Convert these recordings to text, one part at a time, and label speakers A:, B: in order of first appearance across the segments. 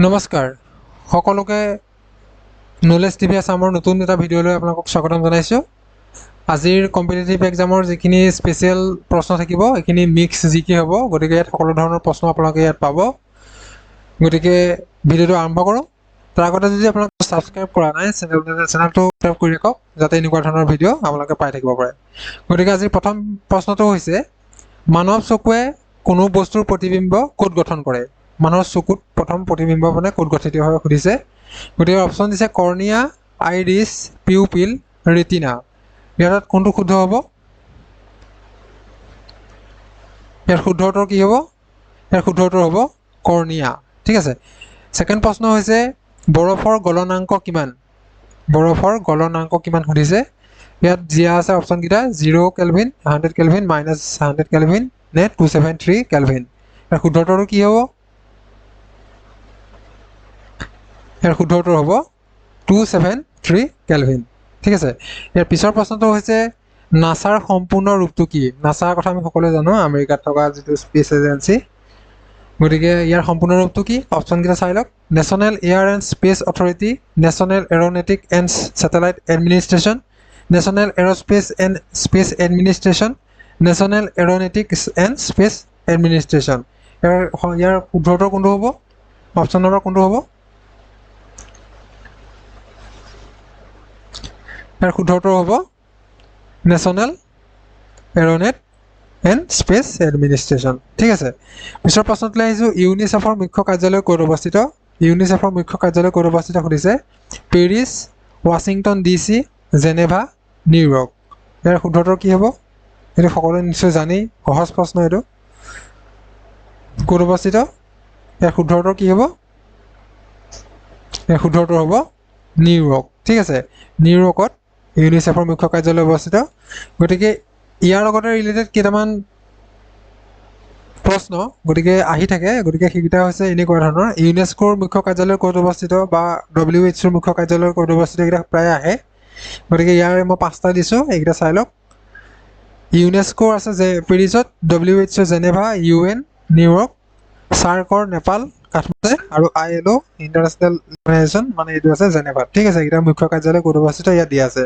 A: নমস্কাৰ সকলোকে knowledge TV আসামৰ নতুন এটা ভিডিঅ'লৈ আপোনালোকক স্বাগতম জনাইছোঁ। আজিৰ কম্পিটিটিভ এক্সামৰ যিখিনি স্পেচিয়েল প্ৰশ্ন থাকিব এইখিনি মিক্স জিকে হ'ব, গতিকে ইয়াত সকলো ধৰণৰ প্ৰশ্ন আপোনালোকে ইয়াত পাব। গতিকে ভিডিঅ'টো আৰম্ভ কৰোঁ। তাৰ আগতে যদি আপোনালোকে ছাবস্ক্ৰাইব কৰা নাই চেনেলটো ছাবস্ক্ৰাইব কৰি ৰাখক, যাতে এনেকুৱা ধৰণৰ ভিডিঅ' আপোনালোকে পাই থাকিব পাৰে। গতিকে আজিৰ প্ৰথম প্ৰশ্নটো হৈছে, মানৱ চকুৱে কোনো বস্তুৰ প্ৰতিবিম্ব ক'ত গঠন কৰে? মানুহৰ চকুত প্ৰথম প্ৰতিবিম্ব মানে ক'ত গঠিত হয় সুধিছে। গতিকে অপশ্যন দিছে কৰ্নিয়া, আইৰিছ, পিউপিল, ৰেটিনা। ইয়াত কোনটো শুদ্ধ হ'ব? ইয়াৰ শুদ্ধ উত্তৰ কি হ'ব? ইয়াৰ শুদ্ধ উত্তৰ হ'ব কৰ্নিয়া। ঠিক আছে। ছেকেণ্ড প্ৰশ্ন হৈছে বৰফৰ গলনাংক কিমান? বৰফৰ গলনাংক কিমান সুধিছে। ইয়াত দিয়া আছে অপশ্যনকেইটা 0 কেলভিন, 100 কেলভিন, -100 কেলভিন নে 273 কেলভিন। ইয়াৰ শুদ্ধ উত্তৰটো কি হ'ব? ইয়াৰ শুদ্ধ উত্তৰ হ'ব 273 কেলভিন। ঠিক আছে। ইয়াৰ পিছৰ প্ৰশ্নটো হৈছে নাছাৰ সম্পূৰ্ণ ৰূপটো কি? নাছাৰ কথা আমি সকলোৱে জানো, আমেৰিকাত থকা যিটো স্পেচ এজেঞ্চি। গতিকে ইয়াৰ সম্পূৰ্ণ ৰূপটো কি? অপশ্যনকেইটা চাই লওক। National air and space authority, national aeronautic and satellite administration, national aerospace and space administration, national aeronautics and space administration. ইয়াৰ শুদ্ধ উত্তৰ কোনটো হ'ব? অপশ্যন নম্বৰ কোনটো হ'ব? ইয়াৰ শুদ্ধ উত্তৰ হ'ব নেশ্যনেল এৰ'নেট এণ্ড স্পেচ এডমিনিষ্ট্ৰেশ্যন। ঠিক আছে। পিছৰ প্ৰশ্নটোলৈ আহিছোঁ, ইউনিচেফৰ মুখ্য কাৰ্যালয় ক'ত অৱস্থিত? ইউনিচেফৰ মুখ্য কাৰ্যালয় ক'ত অৱস্থিত সুধিছে। Paris, Washington DC, Geneva, New York. ইয়াৰ শুদ্ধ উত্তৰ কি হ'ব? এইটো সকলোৱে নিশ্চয় জানেই, সহজ প্ৰশ্ন এইটো। ক'ত অৱস্থিত? ইয়াৰ শুদ্ধ উত্তৰ কি হ'ব? ইয়াৰ শুদ্ধ উত্তৰ হ'ব নিউয়ৰ্ক। ঠিক আছে। নিউয়ৰ্কত ইউনিচেফৰ মুখ্য কাৰ্যালয় অৱস্থিত। গতিকে ইয়াৰ লগতে ৰিলেটেড কেইটামান প্ৰশ্ন গতিকে আহি থাকে। গতিকে সেইকেইটা হৈছে এনেকুৱা ধৰণৰ, ইউনেস্কোৰ মুখ্য কাৰ্যালয় ক'ত অৱস্থিত বা WHOৰ মুখ্য কাৰ্যালয় ক'ত অৱস্থিত, এইকেইটা প্ৰায় আহে। গতিকে ইয়াৰে মই 5টা দিছোঁ, এইকেইটা চাই লওক। ইউনেস্কোৰ আছে যে পেৰিছত, WHO জেনেভা, UN নিউয়ৰ্ক, চাৰ্কৰ নেপাল কাঠমাণ্ডু আৰু ILO ইণ্টাৰনেশ্যনেল অৰ্গেনাইজেশ্যন মানে এইটো আছে জেনেভাত। ঠিক আছে। এইকেইটা মুখ্য কাৰ্যালয় ক'ত অৱস্থিত ইয়াত দিয়া আছে।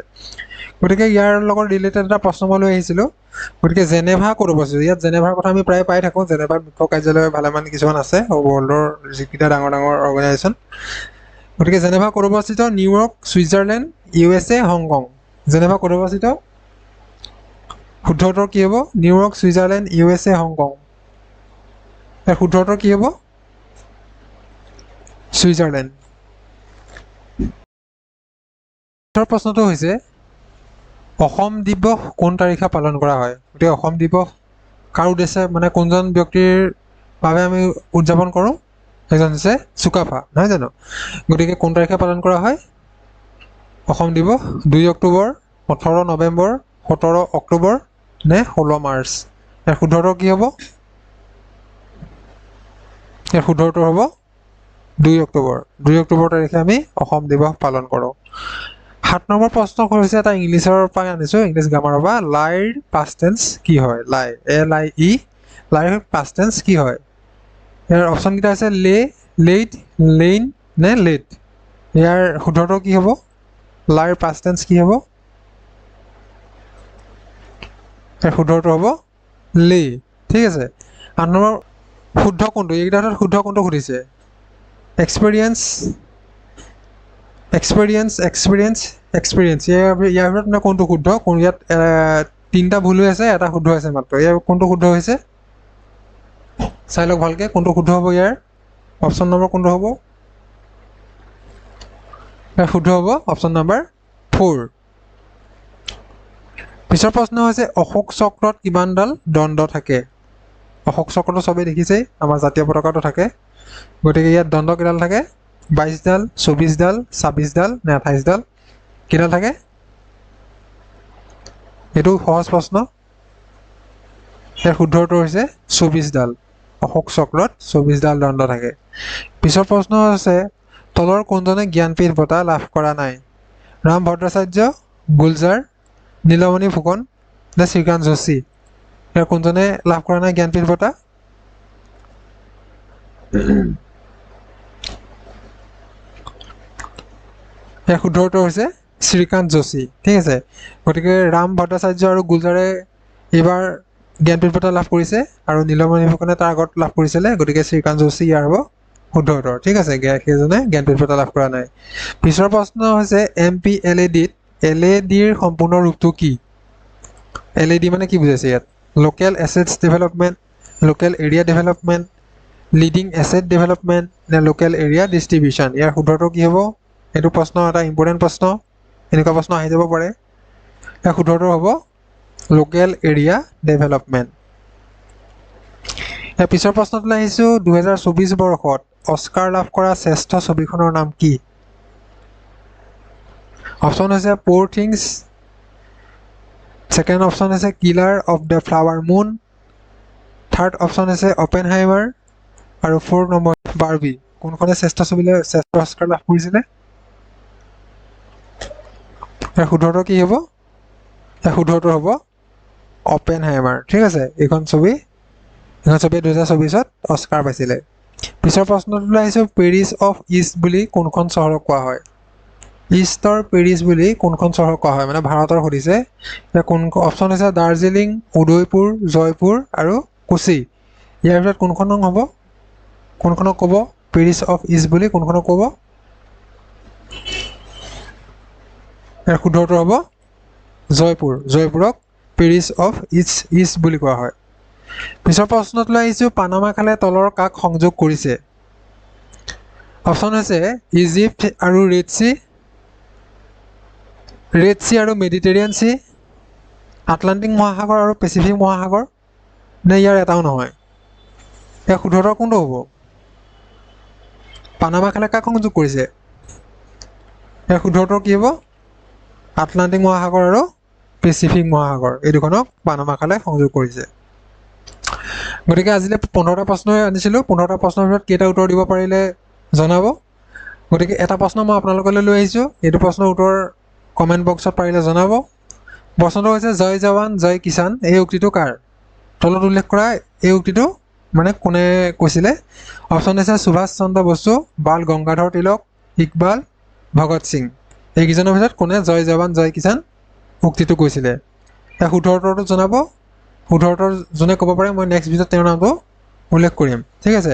A: গতিকে ইয়াৰ লগত ৰিলেটেড এটা প্ৰশ্ন মই লৈ আহিছিলোঁ। গতিকে জেনেভা ক'ত অৱস্থিত? ইয়াত জেনেভাৰ কথা আমি প্ৰায় পাই থাকোঁ। জেনেভাৰ মুখ্য কাৰ্যালয় ভালেমান কিছুমান আছে ৱৰ্ল্ডৰ যিকেইটা ডাঙৰ ডাঙৰ অৰ্গেনাইজেশ্যন। গতিকে জেনেভা ক'ত অৱস্থিত? New York, Switzerland, USA, Hong Kong. Geneva ক'ত অৱস্থিত? শুদ্ধ উত্তৰ কি হ'ব? New York, Switzerland, USA, Hong Kong. ইয়াৰ শুদ্ধ উত্তৰ কি হ'ব? ছুইজাৰলেণ্ড। প্ৰশ্নটো হৈছে অসম দিৱস কোন তাৰিখে পালন কৰা হয়? গতিকে অসম দিৱস কাৰ উদ্দেশ্যে মানে কোনজন ব্যক্তিৰ বাবে আমি উদযাপন কৰোঁ? সেইজন হৈছে চুকাফা, নহয় জানো? গতিকে কোন তাৰিখে পালন কৰা হয় অসম দিৱস? 2 অক্টোবৰ, 18 নৱেম্বৰ, 17 অক্টোবৰ নে 16 মাৰ্চ? ইয়াৰ শুদ্ধ উত্তৰ কি হ'ব? ইয়াৰ শুদ্ধ উত্তৰ হ'ব 2 অক্টোবৰ। 2 অক্টোবৰ তাৰিখে আমি অসম দিৱস পালন কৰোঁ। 7 নম্বৰ প্ৰশ্ন হৈছে এটা ইংলিছৰ পৰা আনিছোঁ, ইংলিছ গ্ৰামাৰৰ পৰা। লাইৰ পাষ্ট টেন্স কি হয়? লাই, LIE, লাইৰ পাষ্ট টেন্স কি হয়? ইয়াৰ অপশ্যনকেইটা আছে লে, লেইট, লেইন নে লেট। ইয়াৰ শুদ্ধ উত্তৰ কি হ'ব? লাইৰ পাষ্ট টেন্স কি হ'ব? ইয়াৰ শুদ্ধ উত্তৰ হ'ব লে। ঠিক আছে। 8 নম্বৰ শুদ্ধ কোনটো? এইকেইটা শুদ্ধ কোনটো সুধিছে। Experience, experience, experience, experience. ইয়াৰ ভিতৰত মানে কোনটো শুদ্ধ? ইয়াত 3টা ভুল হৈ আছে, এটা শুদ্ধ হৈছে মাত্ৰ। ইয়াৰ কোনটো শুদ্ধ হৈছে চাই লওক ভালকৈ, কোনটো শুদ্ধ হ'ব ইয়াৰ। অপশ্যন নম্বৰ কোনটো হ'ব? ইয়াৰ শুদ্ধ হ'ব অপশ্যন নম্বৰ 4। পিছৰ প্ৰশ্ন হৈছে অশোক চক্ৰত কিমানডাল দণ্ড থাকে? অশোক চক্ৰটো চবেই দেখিছেই, আমাৰ জাতীয় পতাকাটো থাকে। গতিকে ইয়াত দণ্ড কেইডাল থাকে? 22ডাল, 24ডাল, 26ডাল নে 28ডাল? কেইডাল থাকে? এইটো সহজ প্ৰশ্ন। ইয়াৰ শুদ্ধ উত্তৰ হৈছে 24ডাল। অশোক চক্ৰত 24ডাল দণ্ড থাকে। পিছৰ প্ৰশ্ন আছে তলৰ কোনজনে জ্ঞানপীঠ বঁটা লাভ কৰা নাই? ৰাম ভদ্ৰাচাৰ্য, গুলজাৰ, নীলমণি ফুকন নে শ্ৰীকান্ত যোশী? ইয়াৰ কোনজনে লাভ কৰা নাই জ্ঞানপীঠ বঁটা? ইয়াৰ শুদ্ধ উত্তৰ হৈছে শ্ৰীকান্ত যোশী। ঠিক আছে, গতিকে ৰাম ভট্টাচাৰ্য আৰু গুলজাৰে এইবাৰ জ্ঞানপীঠ বঁটা লাভ কৰিছে আৰু নীলমণি ফুকনে তাৰ আগত লাভ কৰিছিলে, গতিকে শ্ৰীকান্ত যোশী ইয়াৰ হ'ব শুদ্ধ উত্তৰ। ঠিক আছে, সেইজনে জ্ঞানপীঠ বঁটা লাভ কৰা নাই। পিছৰ প্ৰশ্ন হৈছে MPLADত LADৰ সম্পূৰ্ণ ৰূপটো কি? LAD মানে কি বুজাইছে ইয়াত? Local assets development, local area development, leading asset development নে লোকেল এৰিয়া ডিষ্ট্ৰিবিউশ্যন? ইয়াৰ শুদ্ধটো কি হ'ব? এইটো প্ৰশ্ন এটা ইম্পৰ্টেণ্ট প্ৰশ্ন, এনেকুৱা প্ৰশ্ন আহি যাব পাৰে। ইয়াৰ শুদ্ধটো হ'ব লোকেল এৰিয়া ডেভেলপমেণ্ট। ইয়াৰ পিছৰ প্ৰশ্নটোলৈ আহিছোঁ, 2024 বৰ্ষত অস্কাৰ লাভ কৰা শ্ৰেষ্ঠ ছবিখনৰ নাম কি? অপশ্যন হৈছে প'ৰ থিংছ, ছেকেণ্ড অপশ্যন হৈছে killer of the flower moon, third option হৈছে অপেনহাইমাৰ আৰু ফ'ৰ্থ নম্বৰ বাৰ্বি। কোনখনে শ্ৰেষ্ঠ ছবিলৈ শ্ৰেষ্ঠ অস্কাৰ লাভ কৰিছিলে? ইয়াৰ শুদ্ধটো কি হ'ব? ইয়াৰ শুদ্ধটো হ'ব অপেনহাইমাৰ। ঠিক আছে, এইখন ছবিয়ে 2024ত অস্কাৰ পাইছিলে। পিছৰ প্ৰশ্নটোলৈ আহিছোঁ, পেৰিছ অফ ইষ্ট বুলি কোনখন চহৰক কোৱা হয়? ইষ্টৰ পেৰিছ বুলি কোনখন চহৰক কোৱা হয়, মানে ভাৰতৰ সুধিছে। কোন অপশ্যন হৈছে দাৰ্জিলিং, উদয়পুৰ, জয়পুৰ আৰু কোচি। ইয়াৰ ভিতৰত কোনখনক হ'ব? কোনখনক ক'ব পেৰিছ অফ ইষ্ট বুলি? কোনখনক ক'ব? ইয়াৰ শুদ্ধ উত্তৰ হ'ব জয়পুৰ। জয়পুৰক পেৰিছ অফ ইষ্ট বুলি কোৱা হয়। পিছৰ প্ৰশ্নটোলৈ আহিছোঁ, পানামা খালে তলৰ কাক সংযোগ কৰিছে? অপশ্যন হৈছে ইজিপ্ত আৰু ৰেড চি আৰু মেডিটেৰিয়ান চি, আটলাণ্টিক মহাসাগৰ আৰু পেচিফিক মহাসাগৰ, নে ইয়াৰ এটাও নহয়? ইয়াৰ শুদ্ধ উত্তৰ কোনটো হ'ব? পানামা খালে কাক সংযোগ কৰিছে? ইয়াৰ শুদ্ধ উত্তৰ কি হ'ব? আটলাণ্টিক মহাসাগৰ আৰু পেচিফিক মহাসাগৰ, এই দুখনক পানামা খালে সংযোগ কৰিছে। গতিকে আজিলৈ 15টা প্ৰশ্ন আনিছিলোঁ। 15টা প্ৰশ্নৰ ভিতৰত কেইটা উত্তৰ দিব পাৰিলে জনাব। গতিকে এটা প্ৰশ্ন মই আপোনালোকলৈ লৈ আহিছোঁ, এইটো প্ৰশ্নৰ উত্তৰ কমেণ্ট বক্সত পাৰিলে জনাব। প্ৰশ্নটো হৈছে জয় জৱান জয় কিষাণ এই উক্তিটো কাৰ? তলত উল্লেখ কৰা এই উক্তিটো মানে কোনে কৈছিলে? অপশ্যন হৈছে সুভাষ চন্দ্ৰ বসু, বাল গংগাধৰ তিলক, ইকবাল, ভগত সিং। এইকেইজনৰ ভিতৰত কোনে জয় জৱান জয় কিষাণ উক্তিটো কৈছিলে? ইয়াৰ শুদ্ধ উত্তৰটো জনাব। শুদ্ধ উত্তৰ যোনে ক'ব পাৰে মই নেক্সট ভিডিঅ'ত তেওঁৰ নামটো উল্লেখ কৰিম। ঠিক আছে,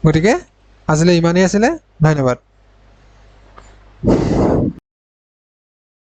A: গতিকে আজিলৈ ইমানেই আছিলে, ধন্যবাদ।